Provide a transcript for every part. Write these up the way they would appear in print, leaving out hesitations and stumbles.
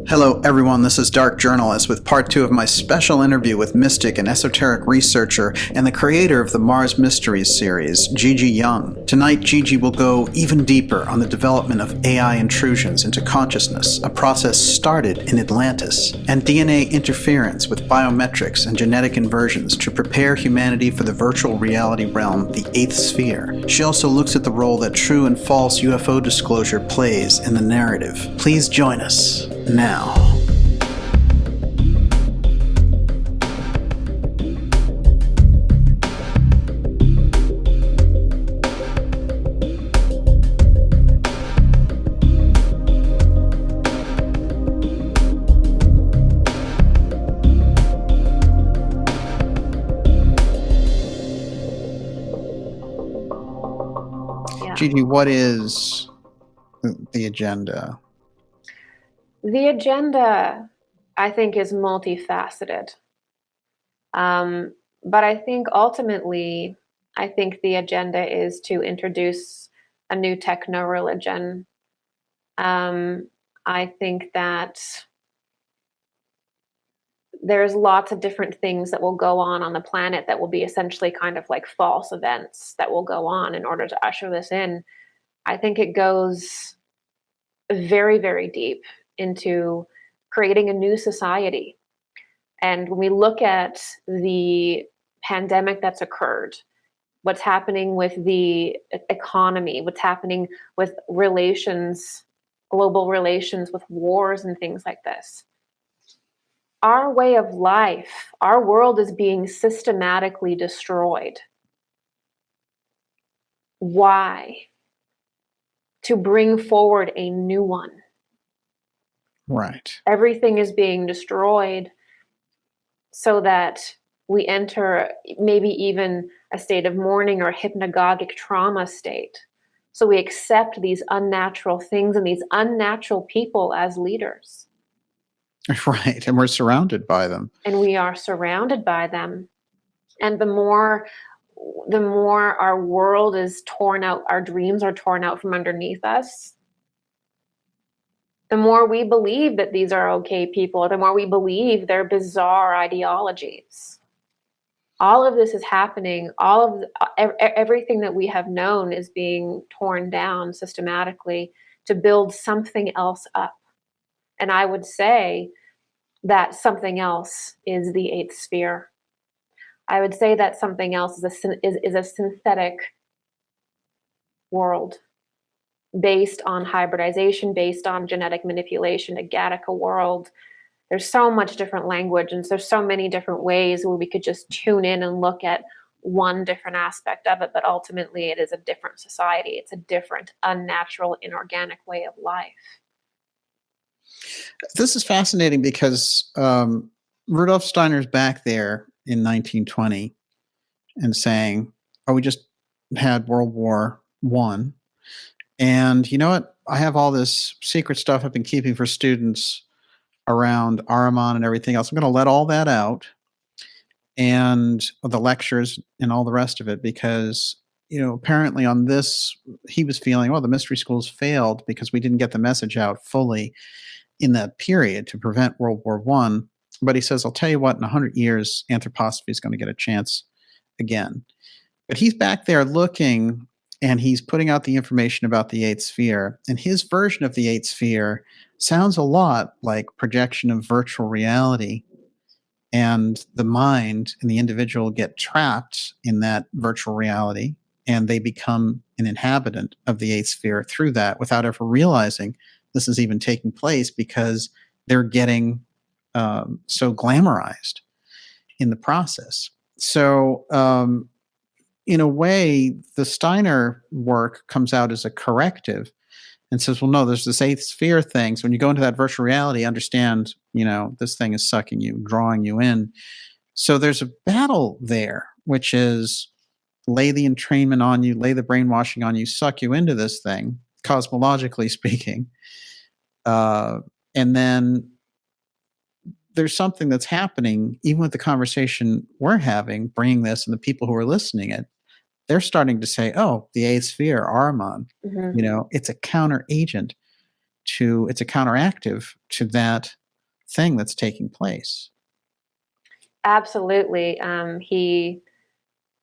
Hello everyone, this is Dark Journalist with part 2 of my special interview with mystic and esoteric researcher and the creator of the Mars Mysteries series, Gigi Young. Tonight, Gigi will go even deeper on the development of AI intrusions into consciousness, a process started in Atlantis, and DNA interference with biometrics and genetic inversions to prepare humanity for the virtual reality realm, the 8th sphere. She also looks at the role that true and false UFO disclosure plays in the narrative. Please join us now. Gigi, what is the agenda? The agenda, I think, is multifaceted. But I think ultimately, the agenda is to introduce a new techno-religion. I think that there's lots of different things that will go on the planet that will be essentially kind of like false events that will go on in order to usher this in. I think it goes very, very deep into creating a new society. And when we look at the pandemic that's occurred, what's happening with the economy, what's happening with relations, global relations, with wars and things like this, our way of life, our world is being systematically destroyed. Why? To bring forward a new one. Right. Everything is being destroyed so that we enter maybe even a state of mourning or hypnagogic trauma state. So we accept these unnatural things and these unnatural people as leaders. Right. And we're surrounded by them. And we are surrounded by them. And the more our world is torn out, our dreams are torn out from underneath us, the more we believe that these are okay people, the more we believe their bizarre ideologies. All of this is happening. Everything that we have known is being torn down systematically to build something else up. And I would say that something else is the 8th sphere. I would say that something else is a synthetic world, based on hybridization, based on genetic manipulation, a Gattaca world. There's so much different language, and there's so many different ways where we could just tune in and look at one different aspect of it, but ultimately it is a different society. It's a different, unnatural, inorganic way of life. This is fascinating because Rudolf Steiner's back there in 1920 and saying, oh, we just had World War I. And you know what? I have all this secret stuff I've been keeping for students around Ahriman and everything else. I'm going to let all that out, and the lectures and all the rest of it, because, apparently on this, he was feeling, the mystery schools failed because we didn't get the message out fully in that period to prevent World War I. But he says, I'll tell you what, in 100 years, anthroposophy is going to get a chance again. But he's back there looking, and he's putting out the information about the 8th sphere. And his version of the 8th sphere sounds a lot like projection of virtual reality. And the mind and the individual get trapped in that virtual reality, and they become an inhabitant of the 8th sphere through that without ever realizing this is even taking place, because they're getting so glamorized in the process. So, in a way, the Steiner work comes out as a corrective and says, well, no, there's this 8th sphere thing. So when you go into that virtual reality, understand, this thing is sucking you, drawing you in. So there's a battle there, which is lay the entrainment on you, lay the brainwashing on you, suck you into this thing, cosmologically speaking. And then there's something that's happening, even with the conversation we're having, bringing this, and the people who are listening it, they're starting to say, oh, the 8th sphere, Ahriman, it's a counter agent it's a counteractive to that thing that's taking place. Absolutely. He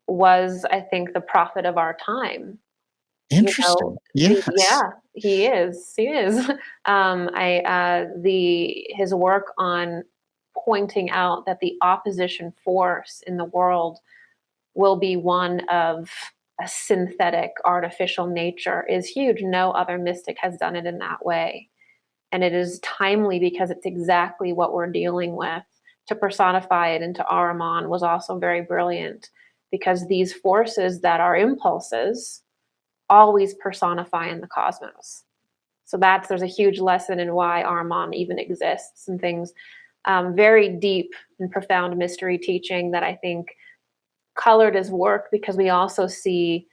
was, I think, the prophet of our time. Interesting. Yes. Yeah, he is. He is. His work on pointing out that the opposition force in the world will be one of a synthetic, artificial nature is huge. No other mystic has done it in that way. And it is timely because it's exactly what we're dealing with. To personify it into Ahriman was also very brilliant, because these forces that are impulses always personify in the cosmos. So there's a huge lesson in why Ahriman even exists and things. Very deep and profound mystery teaching that I think colored his work, because we also see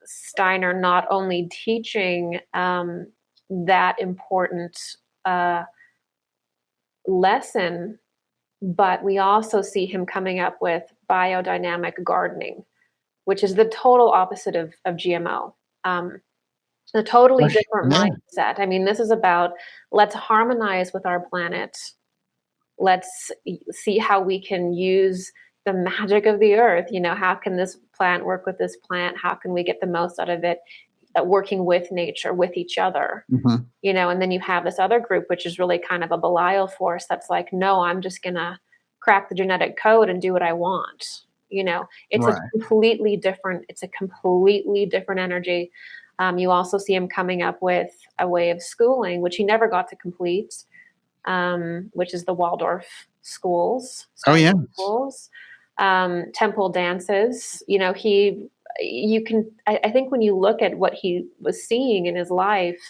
Steiner not only teaching that important lesson, but we also see him coming up with biodynamic gardening, which is the total opposite of GMO. A totally Right. different Yeah. mindset. I mean, this is about, let's harmonize with our planet. Let's see how we can use the magic of the earth. How can this plant work with this plant? How can we get the most out of it? Working with nature, with each other. Mhm. And then you have this other group, which is really kind of a Belial force that's like, no, I'm just going to crack the genetic code and do what I want. It's Right. a completely different energy. You also see him coming up with a way of schooling, which he never got to complete, which is the Waldorf schools. Oh, yeah. Schools, temple dances. I think when you look at what he was seeing in his life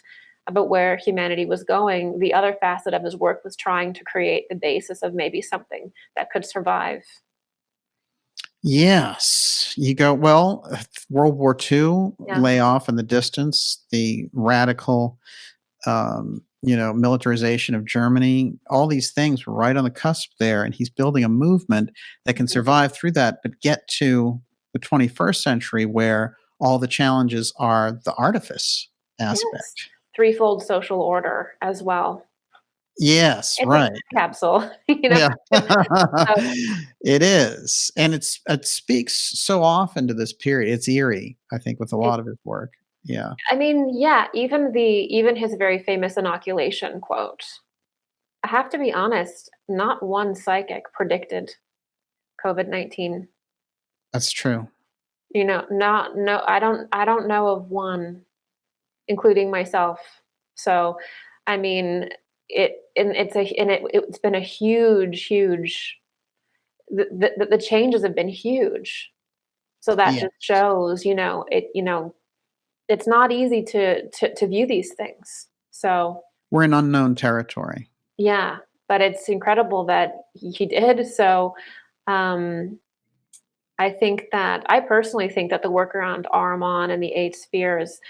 about where humanity was going, the other facet of his work was trying to create the basis of maybe something that could survive. Yes. You go, well, World War II Yeah. lay off in the distance, the radical, militarization of Germany, all these things were right on the cusp there. And he's building a movement that can survive through that, but get to the 21st century where all the challenges are the artifice aspect. Yes. Threefold social order as well. Yes, It's right. a capsule. Yeah. So, It is. And it speaks so often to this period. It's eerie, I think, with a lot of his work. Yeah. I mean, yeah, even his very famous inoculation quote. I have to be honest, not one psychic predicted COVID-19. That's true. Not no, I don't know of one, including myself. So, I mean, it's been a huge. The changes have been huge. So that Yeah. just shows, it's not easy to view these things. So We're in unknown territory. yeah, but it's incredible that he did. So um, I personally think that the work around Ahriman and the eight spheres,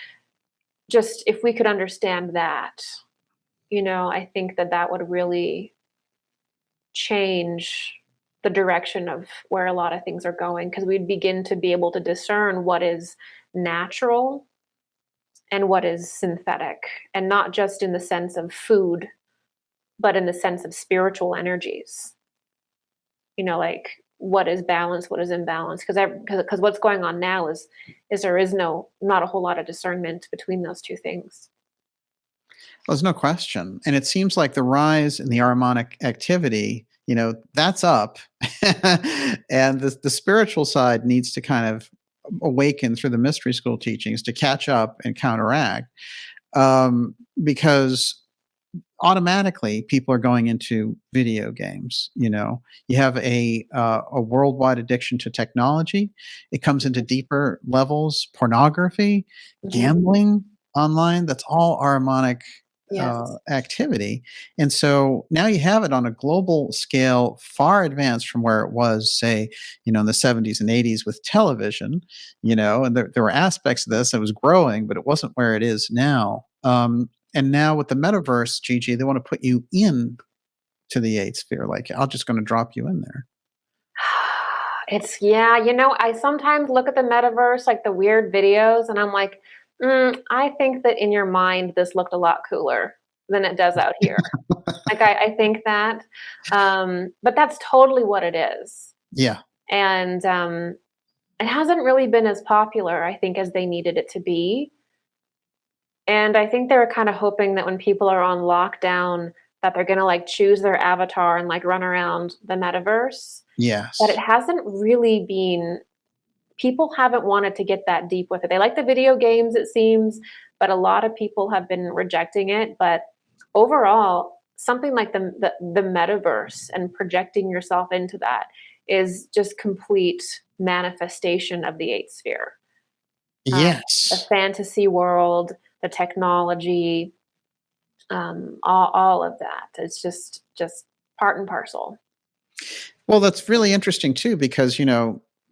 just if we could understand that, I think that would really change the direction of where a lot of things are going, because we'd begin to be able to discern what is natural and what is synthetic, and not just in the sense of food, but in the sense of spiritual energies. Like what is balance, what is imbalance? Because what's going on now is there is not a whole lot of discernment between those two things. There's no question. And it seems like the rise in the harmonic activity, that's up. And the spiritual side needs to kind of awaken through the mystery school teachings to catch up and counteract. Because automatically people are going into video games. You have a worldwide addiction to technology. It comes into deeper levels: pornography, gambling online. That's all harmonic Yes. activity. And so now you have it on a global scale, far advanced from where it was, say, in the 70s and 80s with television. And there were aspects of this that was growing, but it wasn't where it is now. And now with the metaverse, Gigi, they want to put you in to the eighth sphere. Like, I'm just going to drop you in there. I sometimes look at the metaverse, like the weird videos, and I'm like, I think that in your mind, this looked a lot cooler. than it does out here. Like I think that, but that's totally what it is. Yeah. And it hasn't really been as popular, I think, as they needed it to be. And I think they were kind of hoping that when people are on lockdown, that they're gonna like choose their avatar and like run around the metaverse. But it Yes. hasn't really been, people haven't wanted to get that deep with it. They like the video games, it seems, but a lot of people have been rejecting it. But overall, something like the metaverse and projecting yourself into that is just complete manifestation of the eighth sphere. The Yes. fantasy world, the technology, all of that. It's just part and parcel. Well, that's really interesting too, because,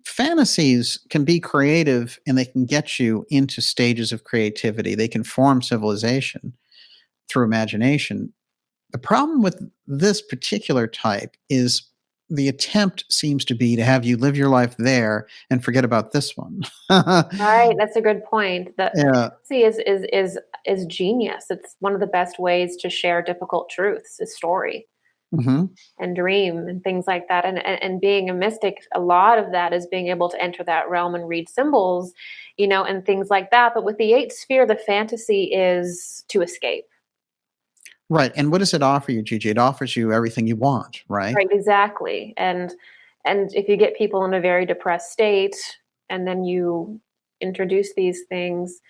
fantasies can be creative and they can get you into stages of creativity. They can form civilization through imagination. The problem with this particular type is the attempt seems to be to have you live your life there and forget about this one. Right, that's a good point. The Yeah. fantasy is genius. It's one of the best ways to share difficult truths, is story Hmm. and dream and things like that. And being a mystic, a lot of that is being able to enter that realm and read symbols, and things like that. But with the eighth sphere, the fantasy is to escape. Right. And what does it offer you, Gigi? It offers you everything you want, right? Right, exactly. And if you get people in a very depressed state and then you introduce these things,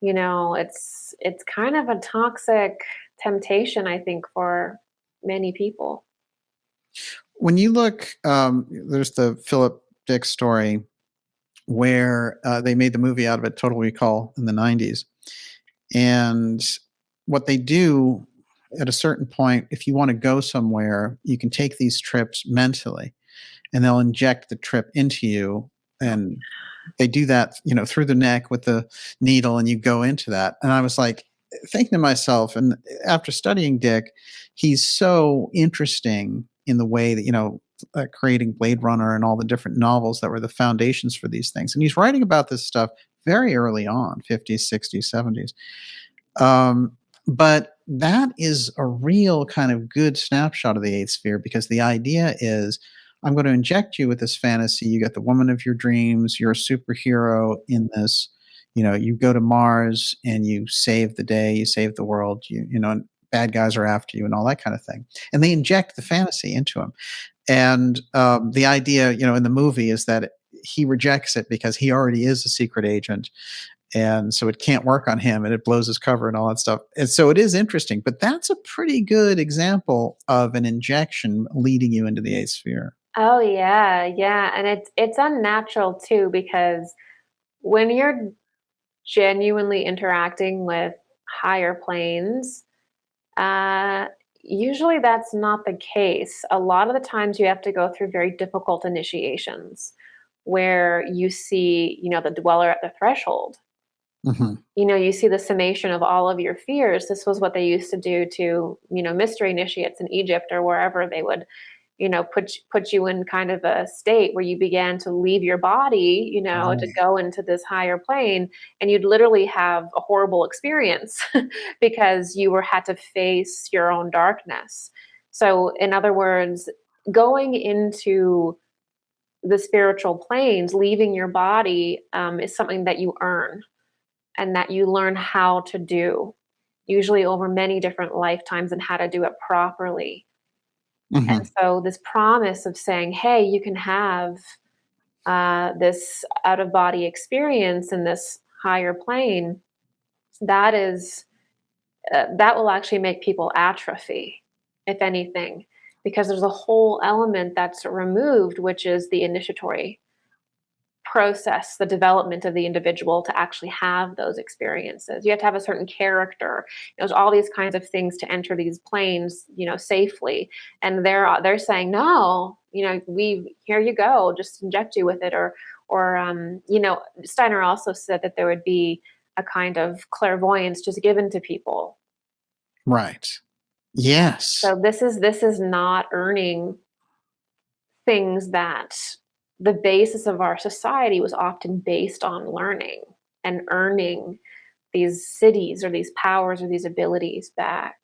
it's kind of a toxic temptation, I think, for many people. When you look, there's the Philip Dick story where they made the movie out of it, Total Recall, in the 90s. And what they do at a certain point, if you want to go somewhere, you can take these trips mentally and they'll inject the trip into you. And they do that, through the neck with the needle, and you go into that. And I was like, thinking to myself, and after studying Dick, he's so interesting in the way that, creating Blade Runner and all the different novels that were the foundations for these things. And he's writing about this stuff very early on, 50s, 60s, 70s. But that is a real kind of good snapshot of the eighth sphere, because the idea is, I'm going to inject you with this fantasy. You get the woman of your dreams. You're a superhero in this. You go to Mars and you save the day. You save the world. And bad guys are after you and all that kind of thing. And they inject the fantasy into him. And the idea, in the movie is that he rejects it because he already is a secret agent. And so it can't work on him, and it blows his cover and all that stuff. And so it is interesting, but that's a pretty good example of an injection leading you into the eighth sphere. Oh yeah, yeah, and it's unnatural too, because when you're genuinely interacting with higher planes, uh, usually that's not the case. A lot of the times you have to go through very difficult initiations where you see, the dweller at the threshold. Hmm. You see the summation of all of your fears. This was what they used to do to, mystery initiates in Egypt or wherever. They would, put you in kind of a state where you began to leave your body, to Right. go into this higher plane, and you'd literally have a horrible experience because you had to face your own darkness. So, in other words, going into the spiritual planes, leaving your body, is something that you earn and that you learn how to do, usually over many different lifetimes, and how to do it properly. Hmm. And so, this promise of saying, hey, you can have this out of body experience in this higher plane, that is, that will actually make people atrophy, if anything, because there's a whole element that's removed, which is the initiatory process, the development of the individual to actually have those experiences. You have to have a certain character. There's all these kinds of things to enter these planes, safely. And they're saying, no, we here you go, just inject you with it, or Steiner also said that there would be a kind of clairvoyance just given to people. Right. Yes. So this is not earning things that the basis of our society was often based on learning and earning these cities or these powers or these abilities back.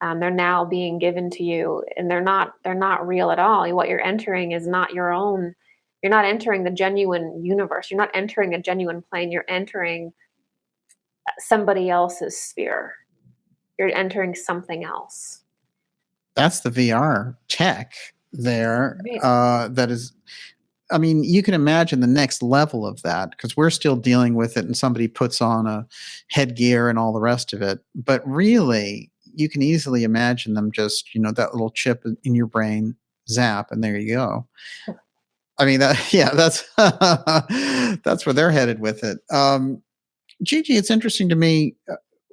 They're now being given to you, and they're not real at all. What you're entering is not your own. You're not entering the genuine universe. You're not entering a genuine plane. You're entering somebody else's sphere. You're entering something else. That's the VR tech there. Right. That is, I mean, you can imagine the next level of that, because we're still dealing with it and somebody puts on a headgear and all the rest of it. But really, you can easily imagine them just, that little chip in your brain, zap, and there you go. I mean, yeah, that's that's where they're headed with it. Gigi, it's interesting to me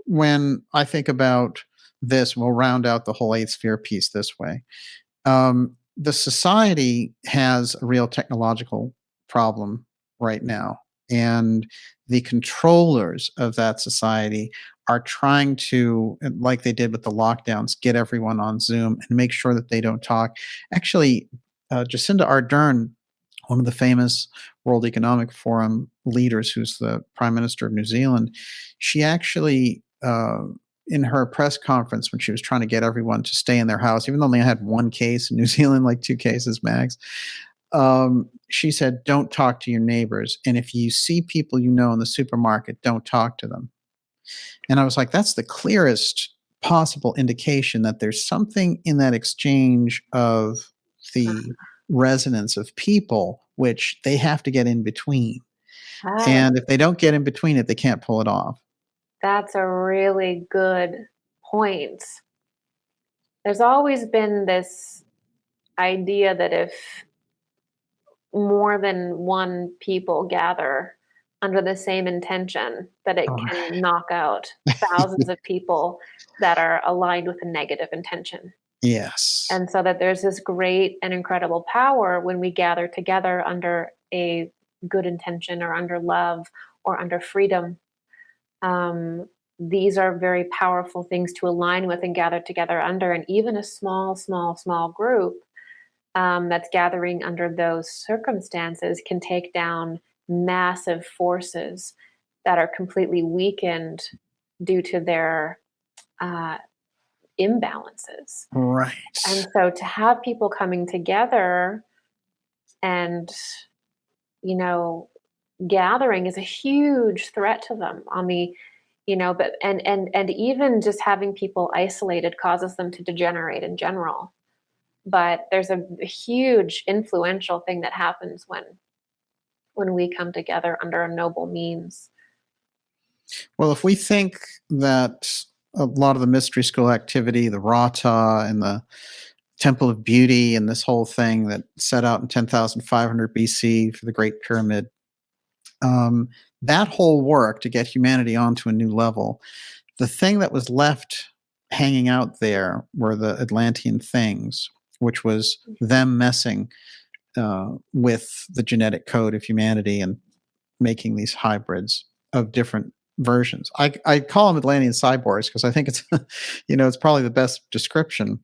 when I think about this. We'll round out the whole eighth sphere piece this way. The society has a real technological problem right now, and the controllers of that society are trying to, like they did with the lockdowns, get everyone on Zoom and make sure that they don't talk. Actually, Jacinda Ardern, one of the famous World Economic Forum leaders, who's the Prime Minister of New Zealand, she actually, in her press conference, when she was trying to get everyone to stay in their house, even though they had one case in New Zealand, like 2 cases max, she said, "Don't talk to your neighbors. And if you see people in the supermarket, don't talk to them." And I was like, that's the clearest possible indication that there's something in that exchange of the resonance of people, which they have to get in between. And if they don't get in between it, they can't pull it off. That's a really good point. There's always been this idea that if more than one people gather under the same intention, that it can knock out thousands of people that are aligned with a negative intention. Yes. And so that there's this great and incredible power when we gather together under a good intention, or under love, or under freedom. These are very powerful things to align with and gather together under. And even a small group that's gathering under those circumstances can take down massive forces that are completely weakened due to their imbalances. Right. And so to have people coming together and, gathering is a huge threat to them on the, but and even just having people isolated causes them to degenerate in general. But there's a huge influential thing that happens when we come together under a noble means. Well, if we think that a lot of the mystery school activity, the Rata and the Temple of Beauty and this whole thing that set out in 10,500 BC for the Great Pyramid, that whole work to get humanity onto a new level, the thing that was left hanging out there were the Atlantean things, which was them messing with the genetic code of humanity and making these hybrids of different versions. I call them Atlantean cyborgs because I think it's, it's probably the best description.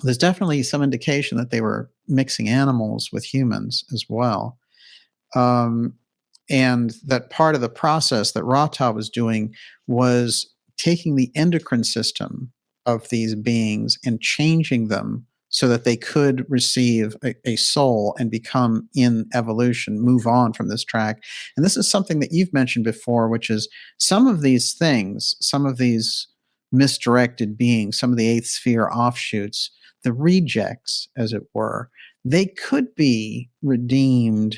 There's definitely some indication that they were mixing animals with humans as well. And that part of the process that Rata was doing was taking the endocrine system of these beings and changing them so that they could receive a soul and become, in evolution, move on from this track. And this is something that you've mentioned before, which is some of these things, some of these misdirected beings, some of the eighth sphere offshoots, the rejects, as it were, they could be redeemed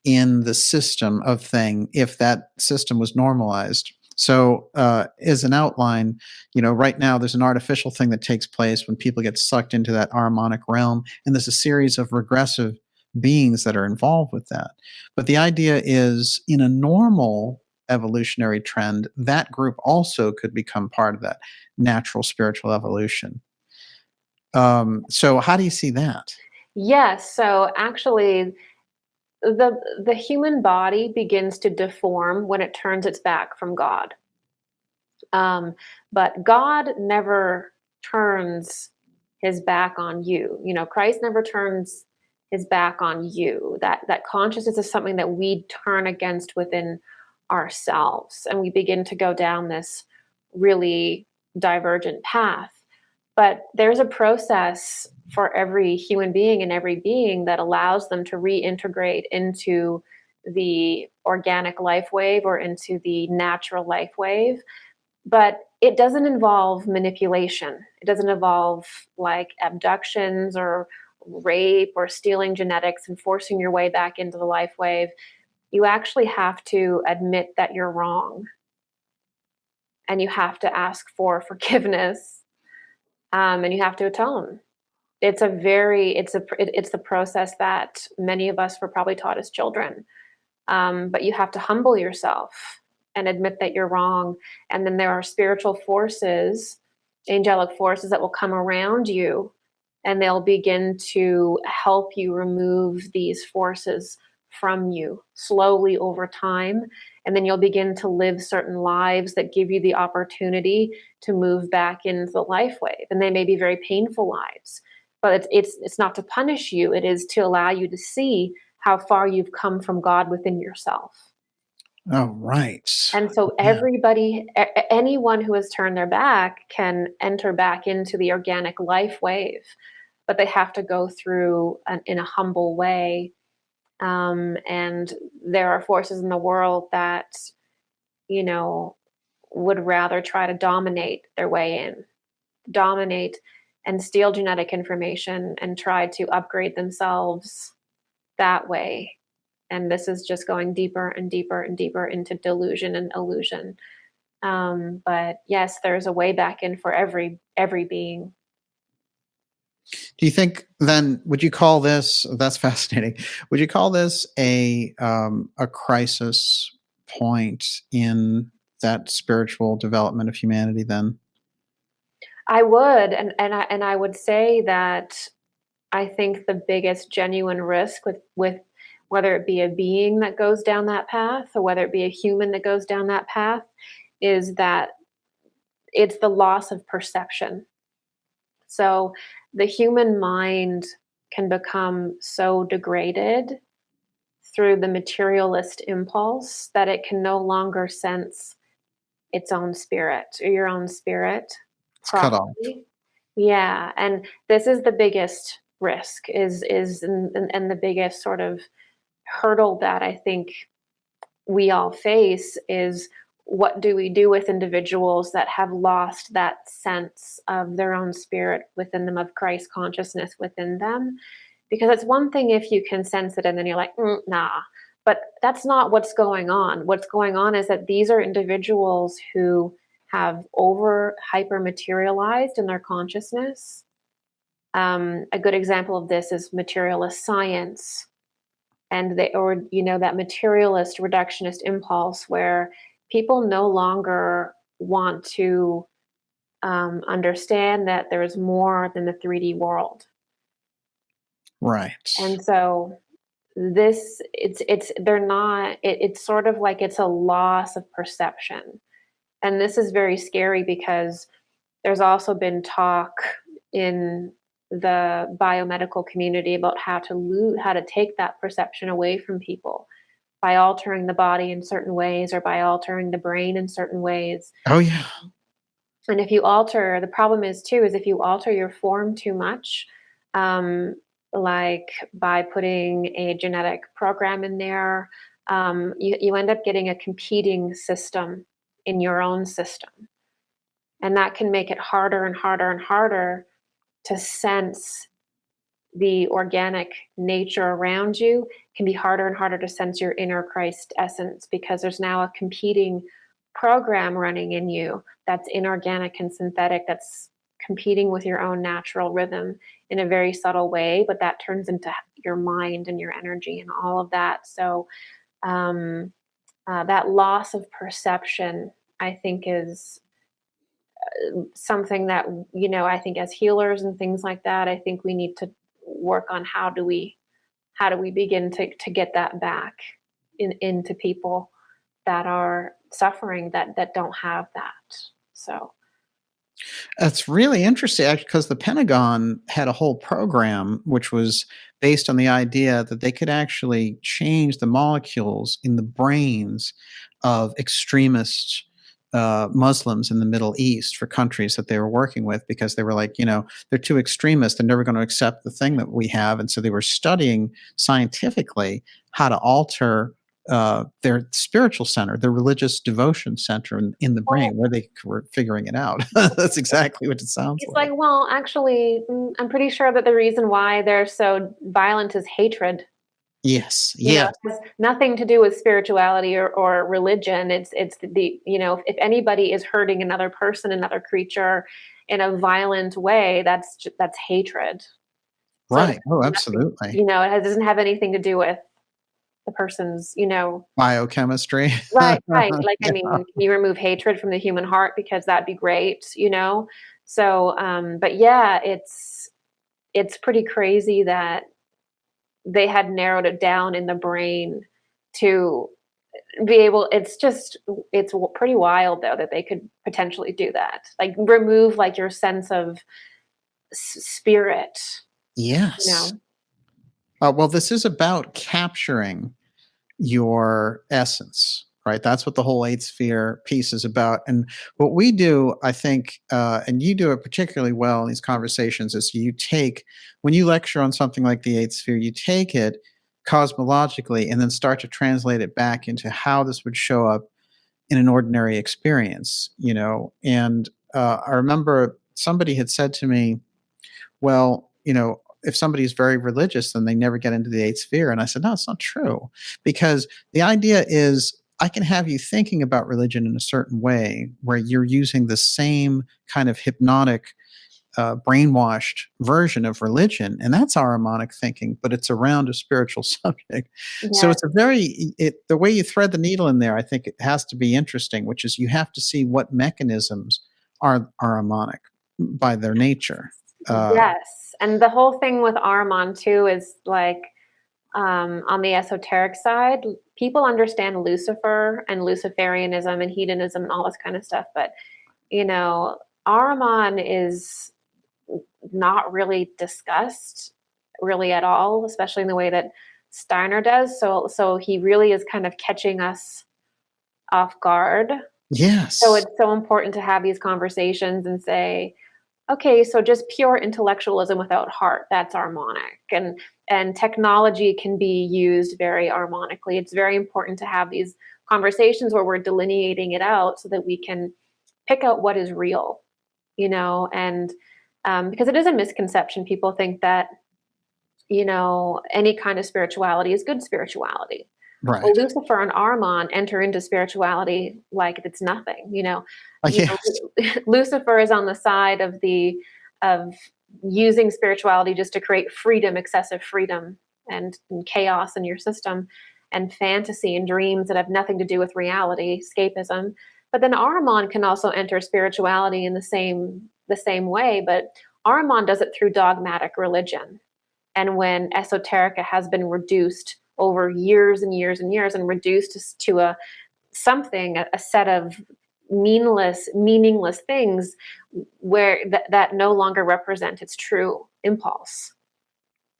in the system of thing if that system was normalized. So as an outline, right now there's an artificial thing that takes place when people get sucked into that harmonic realm, and there's a series of regressive beings that are involved with that. But the idea is, in a normal evolutionary trend, that group also could become part of that natural spiritual evolution. So how do you see that? Yes. So actually, the human body begins to deform when it turns its back from God. But God never turns his back on you. Christ never turns his back on you. That consciousness is something that we turn against within ourselves, and we begin to go down this really divergent path. But there's a process for every human being and every being that allows them to reintegrate into the organic life wave or into the natural life wave. But it doesn't involve manipulation. It doesn't involve like abductions or rape or stealing genetics and forcing your way back into the life wave. You actually have to admit that you're wrong, and you have to ask for forgiveness, and you have to atone. It's the process that many of us were probably taught as children. But you have to humble yourself and admit that you're wrong. And then there are spiritual forces, angelic forces that will come around you, and they'll begin to help you remove these forces from you slowly over time. And then you'll begin to live certain lives that give you the opportunity to move back into the life wave. And they may be very painful lives, but it's not to punish you. It is to allow you to see how far you've come from God within yourself. Oh, right. And so everybody, anyone who has turned their back can enter back into the organic life wave, but they have to go through in a humble way. And there are forces in the world that, would rather try to dominate their way in, dominate and steal genetic information and try to upgrade themselves that way. And this is just going deeper and deeper and deeper into delusion and illusion. But yes, there's a way back in for every being. Do you think then, would you call this, that's fascinating, would you call this a crisis point in that spiritual development of humanity then? I would, and I would say that I think the biggest genuine risk with whether it be a being that goes down that path or whether it be a human that goes down that path is that it's the loss of perception. So the human mind can become so degraded through the materialist impulse that it can no longer sense its own spirit or your own spirit It's cut off. properly. Yeah, and this is the biggest risk and the biggest sort of hurdle that I think we all face is what do we do with individuals that have lost that sense of their own spirit within them, of Christ consciousness within them? Because it's one thing if you can sense it and then you're like, nah, but that's not what's going on. What's going on is that these are individuals who have over hyper materialized in their consciousness. A good example of this is materialist science and that materialist reductionist impulse where people no longer want to understand that there is more than the 3D world. Right. And so it's sort of like it's a loss of perception. And this is very scary because there's also been talk in the biomedical community about how to take that perception away from people by altering the body in certain ways or by altering the brain in certain ways. Oh, yeah. And the problem is too, is if you alter your form too much, like by putting a genetic program in there, you end up getting a competing system in your own system. And that can make it harder and harder and harder to sense the organic nature around you. It can be harder and harder to sense your inner Christ essence because there's now a competing program running in you that's inorganic and synthetic, that's competing with your own natural rhythm in a very subtle way, but that turns into your mind and your energy and all of that. So that loss of perception, I think, is something that I think as healers and things like that, I think we need to work on how do we begin to get that back into people that are suffering that don't have that. So That's really interesting actually, because the Pentagon had a whole program which was based on the idea that they could actually change the molecules in the brains of extremist Muslims in the Middle East for countries that they were working with, because they were like, they're too extremist. They're never going to accept the thing that we have. And so they were studying scientifically how to alter their spiritual center, their religious devotion center in the brain, where they were figuring it out. That's exactly what it sounds It's like. like, well, actually, I'm pretty sure that the reason why they're so violent is hatred. Yes. It Yes. has nothing to do with spirituality or religion. It's if anybody is hurting another person, another creature in a violent way, that's hatred. So Right. Oh, absolutely. it doesn't have anything to do with the person's, Biochemistry. right, right. Like, I Yeah. mean, can you remove hatred from the human heart? Because that'd be great. So, but yeah, it's pretty crazy that they had narrowed it down in the brain to be able. It's pretty wild though that they could potentially do that. Like remove like your sense of spirit, you Yes. know. Well, this is about capturing your essence, right? That's what the whole eighth sphere piece is about. And what we do, I think, and you do it particularly well in these conversations, is when you lecture on something like the eighth sphere, you take it cosmologically and then start to translate it back into how this would show up in an ordinary experience, And I remember somebody had said to me, well, if somebody's very religious, then they never get into the eighth sphere. And I said, no, it's not true. Because the idea is I can have you thinking about religion in a certain way where you're using the same kind of hypnotic, brainwashed version of religion. And that's Ahrimanic thinking, but it's around a spiritual subject. So Yeah. it's the way you thread the needle in there, I think it has to be interesting, which is you have to see what mechanisms are Ahrimanic by their nature. Yes. And the whole thing with Armand too is like on the esoteric side, people understand Lucifer and Luciferianism and hedonism and all this kind of stuff, but Ahriman is not really discussed really at all, especially in the way that Steiner does. So he really is kind of catching us off guard. So Yes. it's so important to have these conversations and say, okay, so just pure intellectualism without heart, that's harmonic. And technology can be used very harmonically. It's very important to have these conversations where we're delineating it out so that we can pick out what is real, and because it is a misconception. People think that, any kind of spirituality is good spirituality. Well, Right. Lucifer and Armon enter into spirituality like it's nothing. Yes. Lucifer is on the side of using spirituality just to create freedom, excessive freedom, and chaos in your system, and fantasy and dreams that have nothing to do with reality, escapism. But then Ahriman can also enter spirituality in the same way, but Ahriman does it through dogmatic religion. And when esoterica has been reduced over years and years and years and reduced to a set of meaningless things where that no longer represent its true impulse.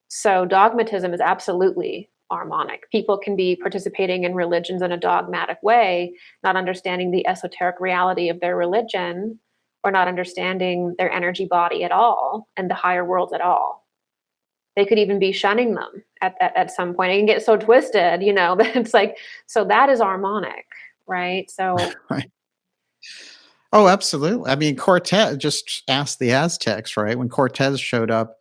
So dogmatism is absolutely harmonic. People can be participating in religions in a dogmatic way, not understanding the esoteric reality of their religion, or not understanding their energy body at all and the higher worlds at all. They could even be shunning them at some point. It can get so twisted, that it's like, so that is harmonic, right? So Right. Oh, absolutely. I mean, Cortez just asked the Aztecs, right? When Cortez showed up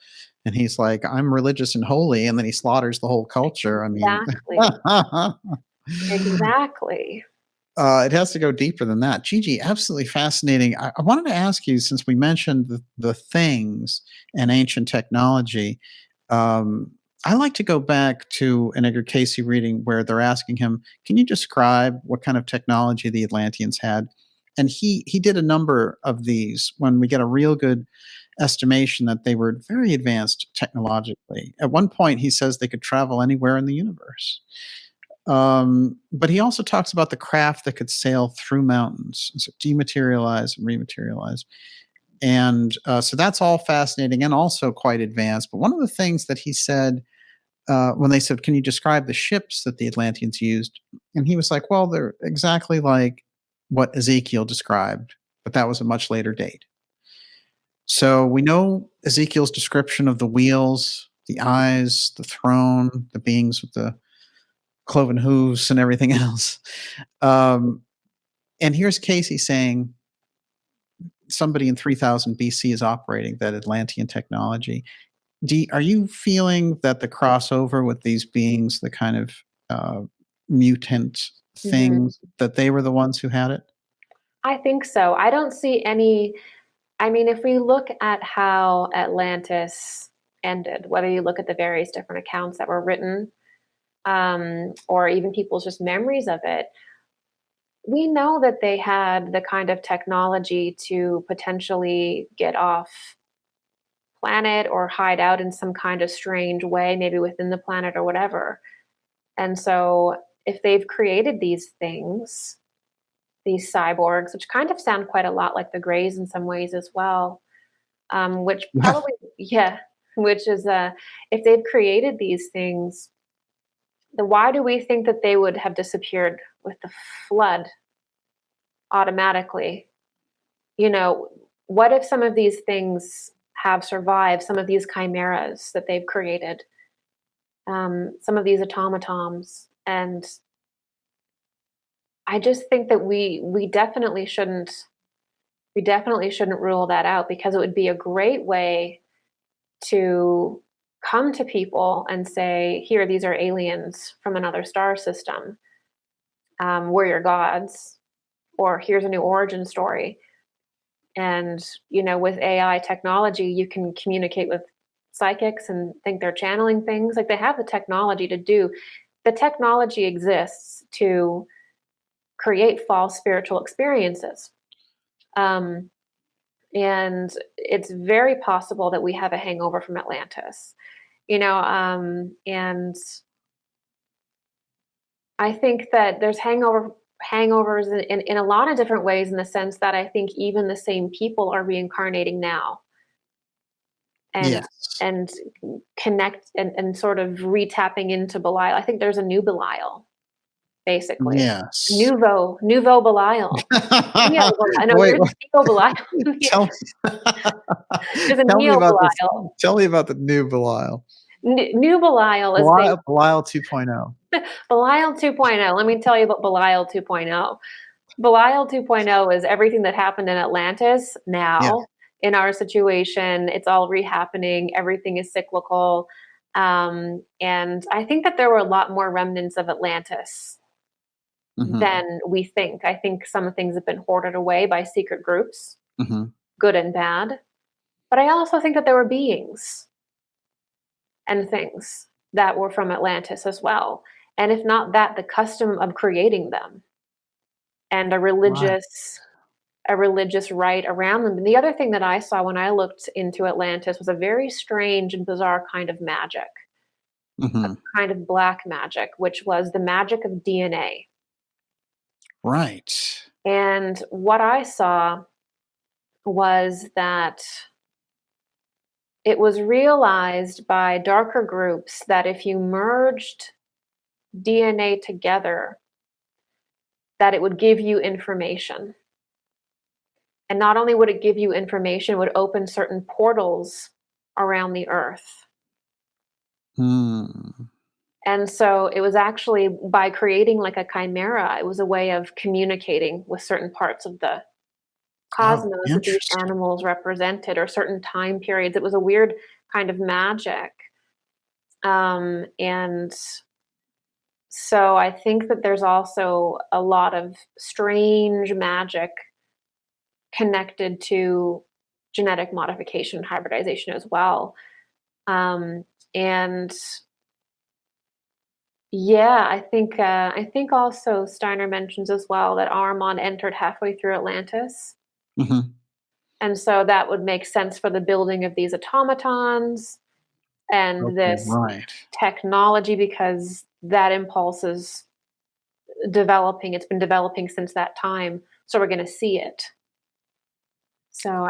and he's like, I'm religious and holy, and then he slaughters the whole culture. I mean, exactly, exactly. it has to go deeper than that. Gigi, absolutely fascinating. I wanted to ask you, since we mentioned the things and ancient technology, I like to go back to an Edgar Casey reading where they're asking him, can you describe what kind of technology the Atlanteans had? And he did a number of these when we get a real good estimation that they were very advanced technologically. At one point, he says they could travel anywhere in the universe. But he also talks about the craft that could sail through mountains, so dematerialize and rematerialize. And so that's all fascinating and also quite advanced. But one of the things that he said when they said, can you describe the ships that the Atlanteans used? And he was like, well, they're exactly like what Ezekiel described, but that was a much later date. So we know Ezekiel's description of the wheels, the eyes, the throne, the beings with the cloven hooves, and everything else. And here's Casey saying somebody in 3000 BC is operating that Atlantean technology. Are you feeling that the crossover with these beings, the kind of mutant things, that they were the ones who had it? I think so. I don't see any. I mean, if we look at how Atlantis ended, whether you look at the various different accounts that were written, or even people's just memories of it, we know that they had the kind of technology to potentially get off planet or hide out in some kind of strange way, maybe within the planet or whatever. And so if they've created these things, these cyborgs, which kind of sound quite a lot like the Greys in some ways as well, which probably, which is, if they've created these things, then why do we think that they would have disappeared with the flood automatically? You know, what if some of these things have survived, some of these chimeras that they've created, some of these automatons? And I just think that we definitely shouldn't rule that out, because it would be a great way to come to people and say, here, these are aliens from another star system. We're your gods, or here's a new origin story. And, you know, with AI technology, you can communicate with psychics and think they're channeling things. Like, they have the technology to do, the technology exists to create false spiritual experiences. And it's very possible that we have a hangover from Atlantis, you know, and I think that there's hangovers in a lot of different ways, in the sense that I think even the same people are reincarnating now, and and connect and sort of retapping into Belial. I think there's a new Belial, basically. Yes. Nouveau Belial. No, Wait, there's Neo Belial. There's a Neo Belial. Tell me about the new Belial. New Belial is Belial 2.0. Belial 2.0. Let me tell you about Belial 2.0. Belial 2.0 is everything that happened in Atlantis now. In our situation, it's all rehappening. Everything is cyclical. And I think that there were a lot more remnants of Atlantis than we think. I think some things have been hoarded away by secret groups, good and bad. But I also think that there were beings and things that were from Atlantis as well. And if not that, the custom of creating them, and a religious rite around them. And the other thing that I saw when I looked into Atlantis was a very strange and bizarre kind of magic, a kind of black magic, which was the magic of DNA. Right. And what I saw was that it was realized by darker groups that if you merged DNA together, that it would give you information. And not only would it give you information, it would open certain portals around the earth. And so it was actually by creating like a chimera, it was a way of communicating with certain parts of the cosmos that these animals represented, or certain time periods. It was a weird kind of magic. And so I think that there's also a lot of strange magic connected to genetic modification and hybridization as well. And yeah, I think also Steiner mentions as well that Ahriman entered halfway through Atlantis. And so that would make sense for the building of these automatons and this technology, because that impulse is developing. It's been developing since that time. So we're going to see it. So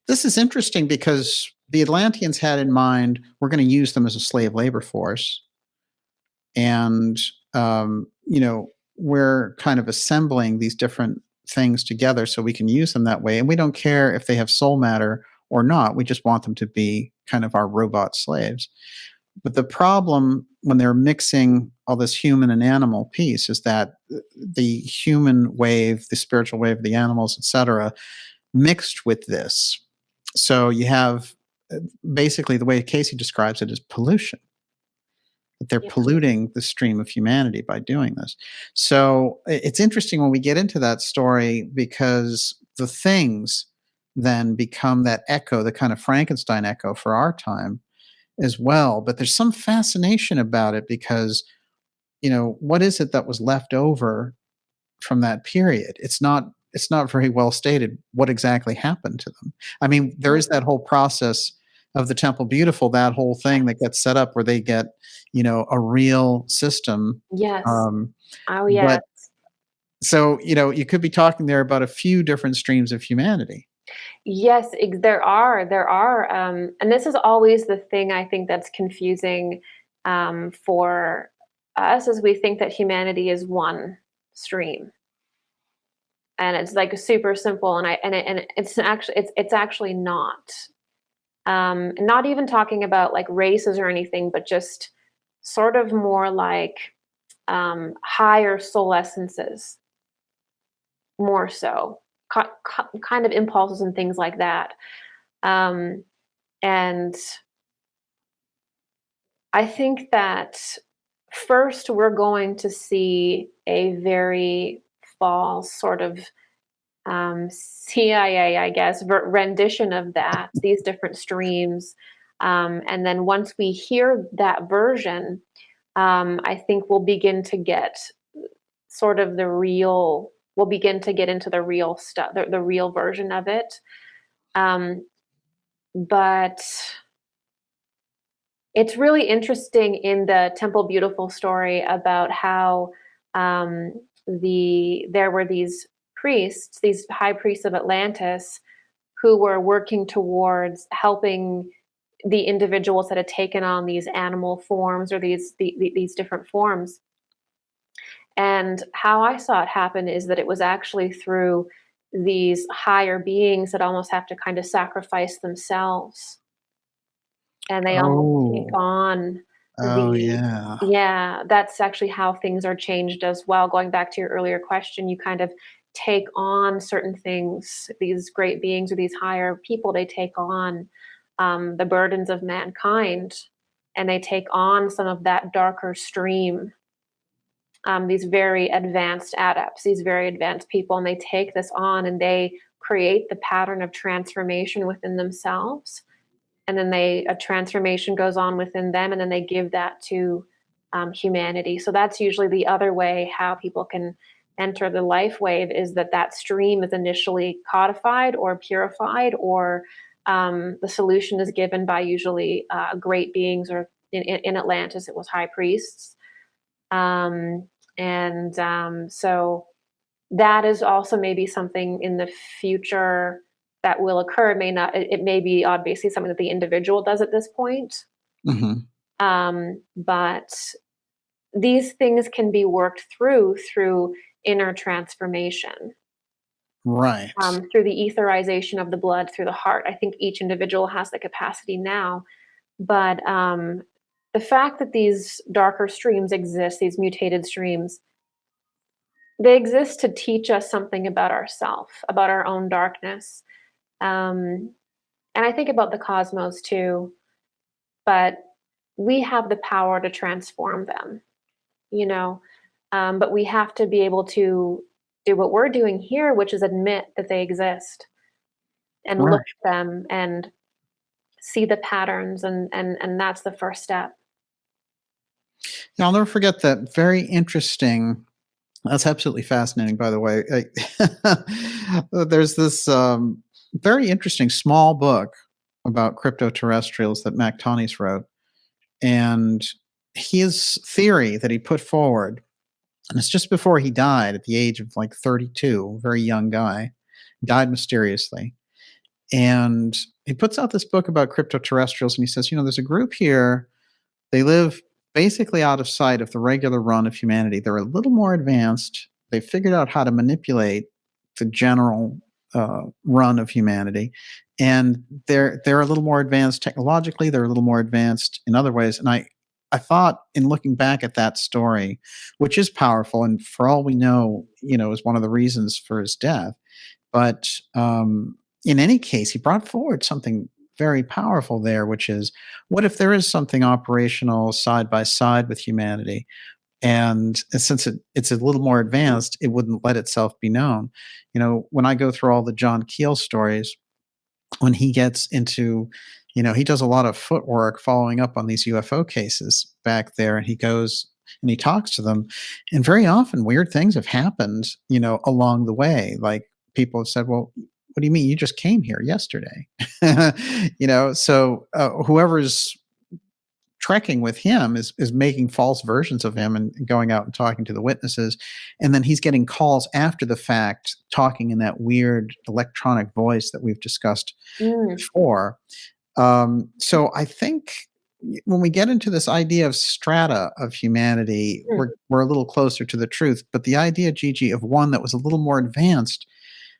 this is interesting, because the Atlanteans had in mind, we're going to use them as a slave labor force. And we're kind of assembling these different things together so we can use them that way. And we don't care if they have soul matter or not. We just want them to be kind of our robot slaves. But the problem when they're mixing all this human and animal piece is that the human wave, the spiritual wave, the animals, etc., mixed with this. So you have basically the way Casey describes it is pollution. That they're polluting the stream of humanity by doing this. So it's interesting when we get into that story because the things then become that echo, the kind of Frankenstein echo for our time as well. But there's some fascination about it because, what is it that was left over from that period? It's not very well stated what exactly happened to them. I mean, there is that whole process of the Temple Beautiful, that whole thing that gets set up where they get, a real system. Yes. Oh, yes. But so, you could be talking there about a few different streams of humanity. Yes, there are. And this is always the thing I think that's confusing for us, is we think that humanity is one stream. And it's like super simple, and it's actually not. Not even talking about like races or anything, but just sort of more like higher soul essences, more so, kind of impulses and things like that. And I think that first we're going to see a very false sort of CIA, I guess, rendition of these different streams. And then once we hear that version, I think we'll begin to get sort of we'll begin to get into the real stuff, the real version of it. But it's really interesting in the Temple Beautiful story about how there were these priests, these high priests of Atlantis, who were working towards helping the individuals that had taken on these animal forms or these different forms. And how I saw it happen is that it was actually through these higher beings that almost have to kind of sacrifice themselves. And they almost take on that's actually how things are changed as well. Going back to your earlier question, you kind of take on certain things. These great beings or these higher people, they take on the burdens of mankind, and they take on some of that darker stream. These very advanced adepts, these very advanced people, and they take this on and they create the pattern of transformation within themselves. And then a transformation goes on within them, and then they give that to humanity. So that's usually the other way how people can enter the life wave, is that stream is initially codified or purified, or the solution is given by usually great beings, or in Atlantis it was high priests. So that is also maybe something in the future that will occur. It may be obviously something that the individual does at this point. Mm-hmm. But these things can be worked through inner transformation. Right. Through the etherization of the blood, through the heart. I think each individual has the capacity now. But the fact that these darker streams exist, these mutated streams, they exist to teach us something about ourselves, about our own darkness. And I think about the cosmos too, but we have the power to transform them, but we have to be able to do what we're doing here, which is admit that they exist and look at them and see the patterns. And that's the first step. Now, I'll never forget that very interesting. That's absolutely fascinating, by the way. There's this very interesting small book about crypto-terrestrials that Mac Tonnies wrote. And his theory that he put forward, and it's just before he died at the age of like 32, very young guy, died mysteriously. And he puts out this book about crypto-terrestrials, and he says, there's a group here. They live basically out of sight of the regular run of humanity. They're a little more advanced. They figured out how to manipulate the general run of humanity, and they're a little more advanced technologically. They're a little more advanced in other ways. And I thought, in looking back at that story, which is powerful, and for all we know, is one of the reasons for his death. But in any case, he brought forward something very powerful there, which is, what if there is something operational side by side with humanity? And since it's a little more advanced, it wouldn't let itself be known. When I go through all the John Keel stories, when he gets into, he does a lot of footwork following up on these UFO cases back there, and he goes and he talks to them, and very often weird things have happened, along the way. Like, people have said, well, what do you mean? You just came here yesterday. So whoever's trekking with him is making false versions of him and going out and talking to the witnesses. And then he's getting calls after the fact, talking in that weird electronic voice that we've discussed before. So I think when we get into this idea of strata of humanity, we're a little closer to the truth. But the idea, Gigi, of one that was a little more advanced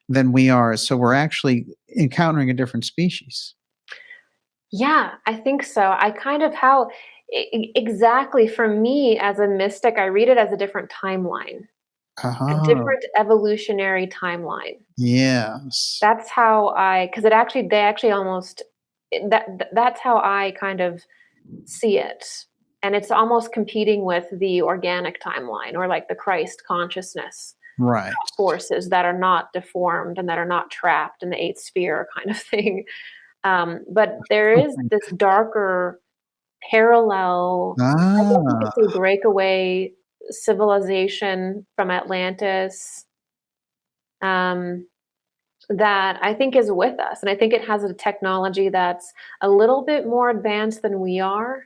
than we are, so we're actually encountering a different species. Yeah, I think so. I kind of exactly, for me as a mystic, I read it as a different timeline, a different evolutionary timeline. Yes. That's how because that's how I kind of see it. And it's almost competing with the organic timeline, or like the Christ consciousness. Right. Forces that are not deformed and that are not trapped in the eighth sphere kind of thing. But there is this darker parallel, I guess you could say, breakaway civilization from Atlantis, that I think is with us. And I think it has a technology that's a little bit more advanced than we are,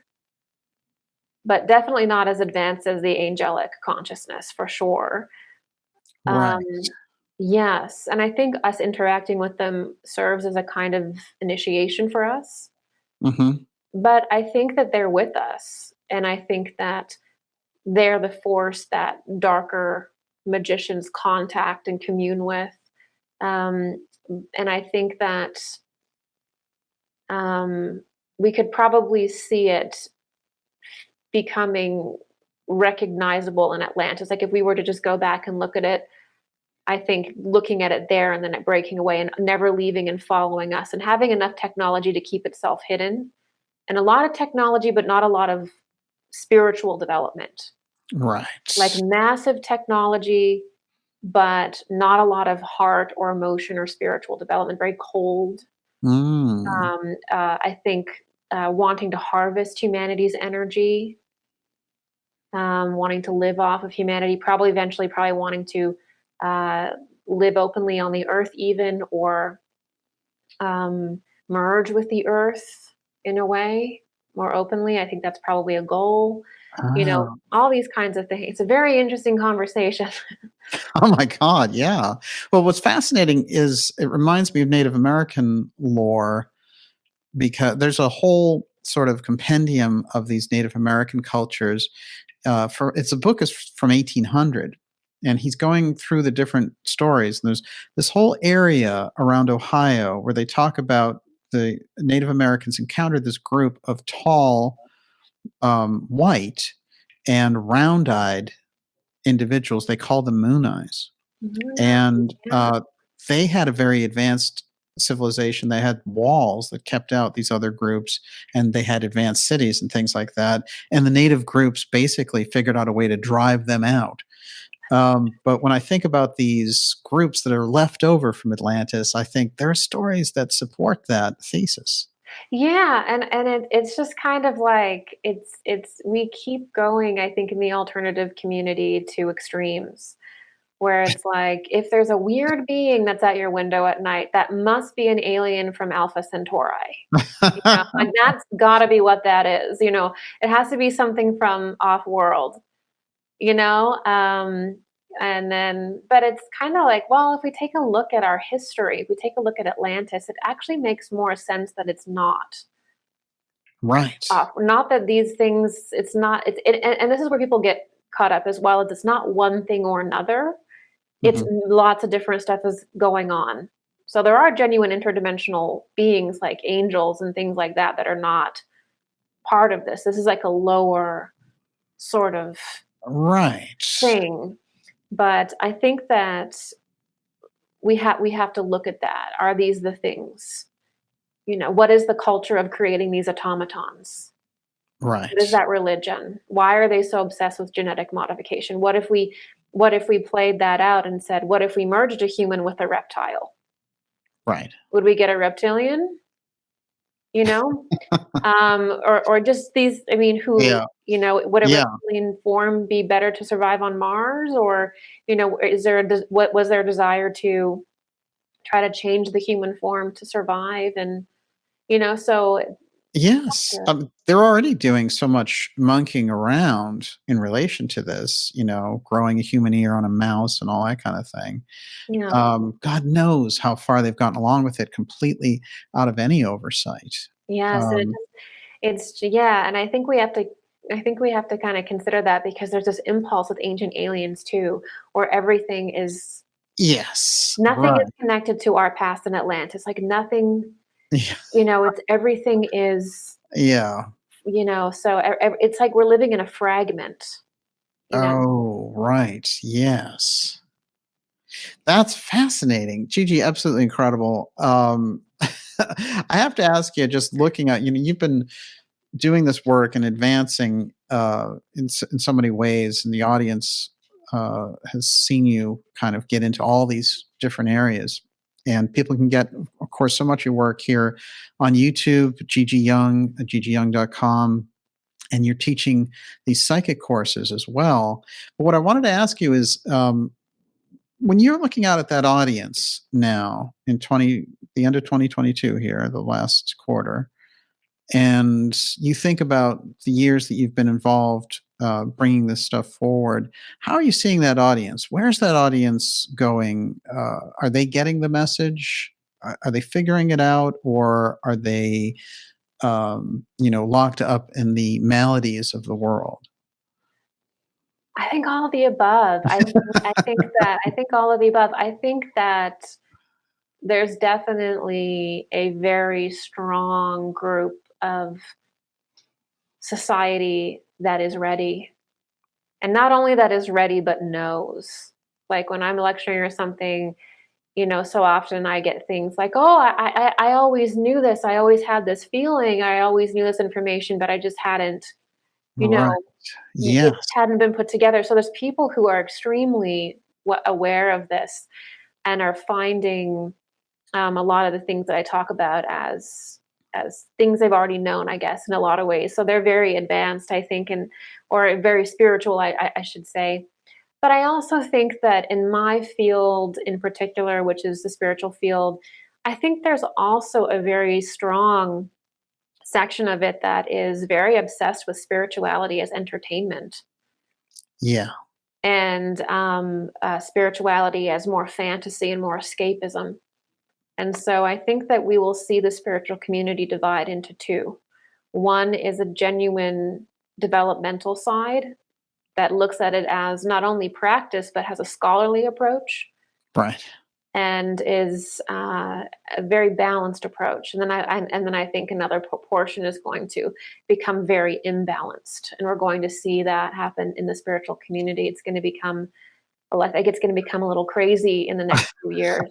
but definitely not as advanced as the angelic consciousness, for sure. Right. Yes. And I think us interacting with them serves as a kind of initiation for us. Mm-hmm. But I think that they're with us. And I think that they're the force that darker magicians contact and commune with. And I think that we could probably see it becoming recognizable in Atlantis. Like, if we were to just go back and look at it, I think looking at it there and then it breaking away and never leaving and following us, and having enough technology to keep itself hidden, and a lot of technology, but not a lot of spiritual development. Right. Like massive technology, but not a lot of heart or emotion or spiritual development. Very cold. I think wanting to harvest humanity's energy, wanting to live off of humanity, probably wanting to live openly on the earth even, or merge with the earth in a way more openly. I think that's probably a goal. All these kinds of things. It's a very interesting conversation. Oh my God, yeah. Well, what's fascinating is it reminds me of Native American lore, because there's a whole sort of compendium of these Native American cultures. It's a book is from 1800, and he's going through the different stories. And there's this whole area around Ohio where they talk about the Native Americans encountered this group of tall, white, and round-eyed individuals. They call them moon eyes, and they had a very advanced civilization. They had walls that kept out these other groups, and they had advanced cities and things like that. And the native groups basically figured out a way to drive them out. But when I think about these groups that are left over from Atlantis, I think there are stories that support that thesis. Yeah, and it's just kind of like we keep going, I think, in the alternative community to extremes, where it's like, if there's a weird being that's at your window at night, that must be an alien from Alpha Centauri. Like, that's got to be what that is. It has to be something from off world. And then, but it's kind of like, well, if we take a look at our history, if we take a look at Atlantis, it actually makes more sense that it's not. Right. Not that these things, it's not, and this is where people get caught up as well. It's not one thing or another. It's Mhm. lots of different stuff is going on. So there are genuine interdimensional beings like angels and things like that that are not part of this. This is like a lower sort of Right. thing. But I think that we have to look at that. Are these the things? What is the culture of creating these automatons? What is Right. that religion? Why are they so obsessed with genetic modification? What if we played that out and said, what if we merged a human with a reptile? Right. Would we get a reptilian? You know? Or just these, I mean, Yeah. would a Yeah. reptilian form be better to survive on Mars? Or, what was their desire to try to change the human form to survive? And, so Yes. yeah, They're already doing so much monkeying around in relation to this, growing a human ear on a mouse and all that kind of thing. yeah. God knows how far they've gotten along with it completely out of any oversight. Yes, and Um, yeah, and I think we have to kind of consider that because there's this impulse with ancient aliens too, where yes. nothing is Right. connected to our past in Atlantis. Like nothing, Yeah. it's everything is, Yeah. so it's like we're living in a fragment, you know. Oh, right. Yes. That's fascinating. Gigi, absolutely incredible. I have to ask you, just looking at, you've been doing this work and advancing in so many ways, and the audience has seen you kind of get into all these different areas. And people can get, of course, so much of your work here on YouTube, Gigi Young, gigiyoung.com, and you're teaching these psychic courses as well. But what I wanted to ask you is, when you're looking out at that audience now in the end of 2022 here, the last quarter, and you think about the years that you've been involved bringing this stuff forward, how are you seeing that audience? Where's that audience going? Are they getting the message? Are they figuring it out, or are they, locked up in the maladies of the world? I think all of the above. I think all of the above. I think that there's definitely a very strong group of society that is ready. And not only that is ready, but knows. Like when I'm lecturing or something, so often I get things like, oh, I always knew this. I always had this feeling. I always knew this information, but I just hadn't, you Right. know, it Yes. hadn't been put together. So there's people who are extremely aware of this and are finding a lot of the things that I talk about as things they've already known, I guess, in a lot of ways. So they're very advanced, I think, and or very spiritual, I should say. But I also think that in my field in particular, which is the spiritual field, I think there's also a very strong section of it that is very obsessed with spirituality as entertainment Yeah. and spirituality as more fantasy and more escapism. And so I think that we will see the spiritual community divide into two. One is a genuine developmental side that looks at it as not only practice, but has a scholarly approach Right. and is a very balanced approach. And then I think another proportion is going to become very imbalanced, and we're going to see that happen in the spiritual community. I think it's going to become a little crazy in the next few years.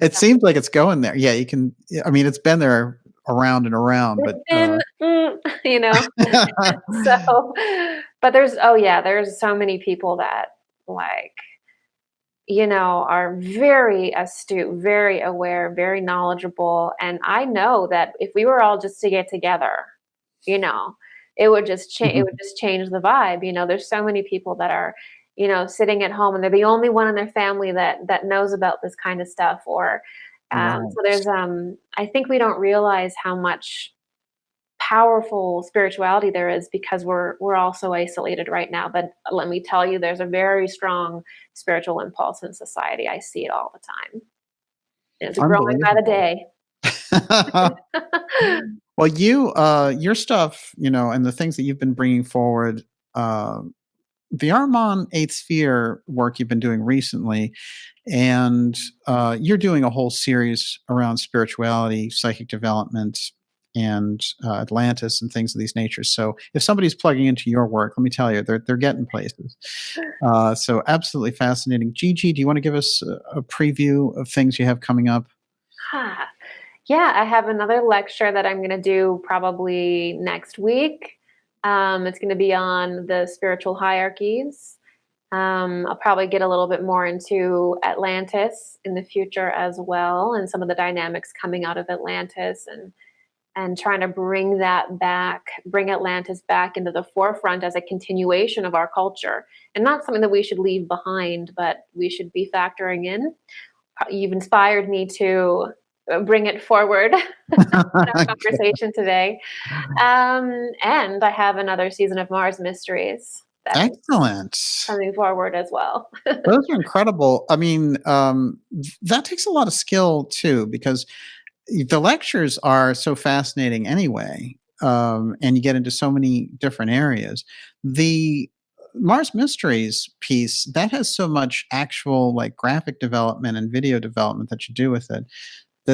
It seems like it's going there. Yeah, you can. I mean, it's been there around and around, It's but been, you know, so, but there's so many people that like, are very astute, very aware, very knowledgeable. And I know that if we were all just to get together, you know, it would just change. It would just change the vibe. There's so many people that are, sitting at home and they're the only one in their family that knows about this kind of stuff. Or so Right. there's I think we don't realize how much powerful spirituality there is because we're all so isolated right now. But let me tell you, there's a very strong spiritual impulse in society. I see it all the time. It's growing by the Unbelievable. day. Well, your stuff, and the things that you've been bringing forward, uh, the Armand Eighth Sphere work you've been doing recently, and you're doing a whole series around spirituality, psychic development, and Atlantis and things of these natures. So if somebody's plugging into your work, let me tell you, they're getting places. So absolutely fascinating. Gigi, do you want to give us a preview of things you have coming up? Yeah, I have another lecture that I'm going to do probably next week. It's going to be on the spiritual hierarchies. I'll probably get a little bit more into Atlantis in the future as well, and some of the dynamics coming out of Atlantis, and trying to bring Atlantis back into the forefront as a continuation of our culture, and not something that we should leave behind, but we should be factoring in. You've inspired me to bring it forward in our conversation today. And I have another season of Mars Mysteries that's Excellent. coming forward as well. Those are incredible. I mean, that takes a lot of skill too, because the lectures are so fascinating anyway, and you get into so many different areas. The Mars Mysteries piece, that has so much actual like graphic development and video development that you do with it,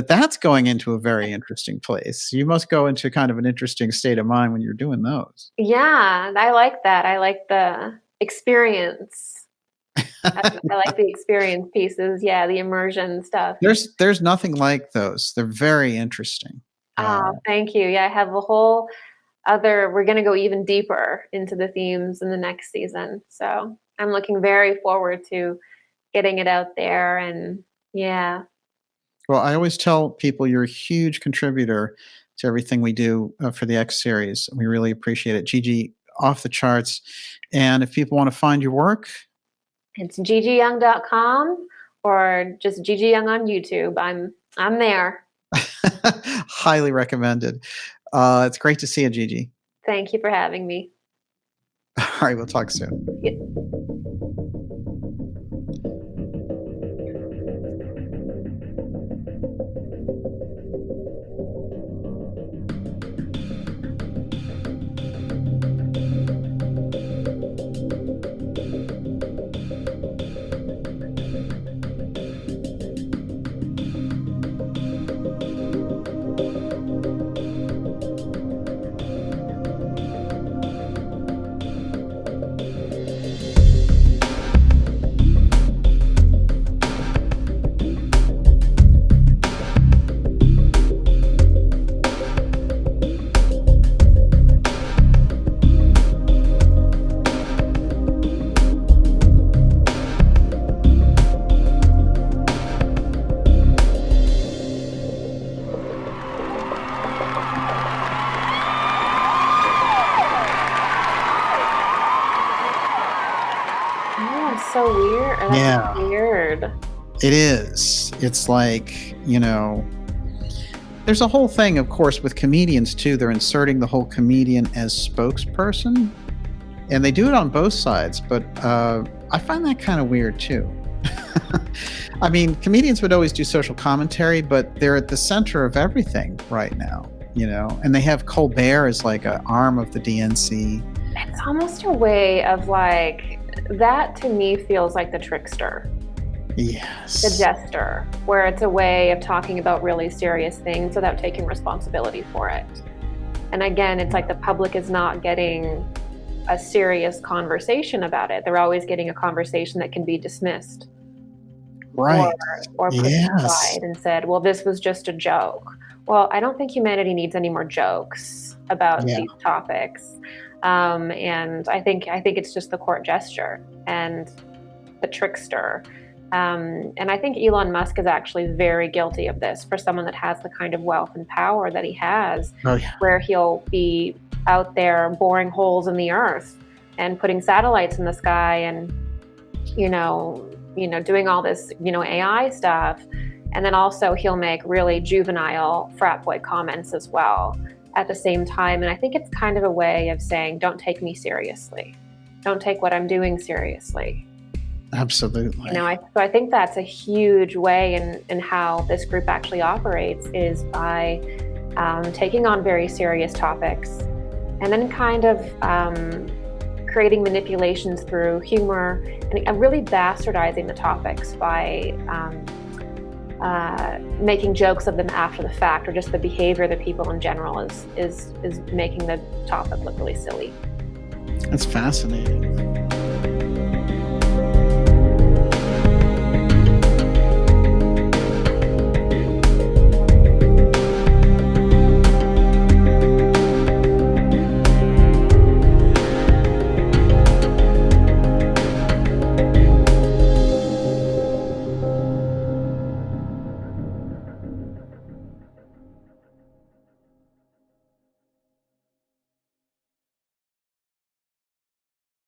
that's going into a very interesting place. You must go into kind of an interesting state of mind when you're doing those. Yeah, I like that. I like the experience. I like the experience pieces. Yeah, the immersion stuff. There's nothing like those. They're very interesting. Oh, thank you. Yeah, I have a whole we're going to go even deeper into the themes in the next season. So I'm looking very forward to getting it out there. And yeah. Well, I always tell people you're a huge contributor to everything we do for the X series. We really appreciate it. Gigi, off the charts. And if people want to find your work, it's gigiyoung.com or just Gigi Young on YouTube. I'm there. Highly recommended. It's great to see you, Gigi. Thank you for having me. All right, we'll talk soon. Yeah. So weird. That's weird. It is. It's like, there's a whole thing, of course, with comedians too. They're inserting the whole comedian as spokesperson, and they do it on both sides, but I find that kind of weird too. I mean, comedians would always do social commentary, but they're at the center of everything right now, and they have Colbert as like an arm of the DNC. It's almost a way of like, that to me feels like the trickster. Yes. The jester, where it's a way of talking about really serious things without taking responsibility for it. And again, it's like the public is not getting a serious conversation about it. They're always getting a conversation that can be dismissed. Right. Or put aside and said, well, this was just a joke. Well, I don't think humanity needs any more jokes about these topics. And I think it's just the court gesture and the trickster. And I think Elon Musk is actually very guilty of this for someone that has the kind of wealth and power that he has, where he'll be out there boring holes in the earth and putting satellites in the sky and, doing all this, AI stuff. And then also he'll make really juvenile frat boy comments as well at the same time. And I think it's kind of a way of saying, don't take me seriously. Don't take what I'm doing seriously. Absolutely. So I think that's a huge way in how this group actually operates, is by taking on very serious topics, and then kind of creating manipulations through humor and really bastardizing the topics by making jokes of them after the fact, or just the behavior of the people in general is making the topic look really silly. That's fascinating.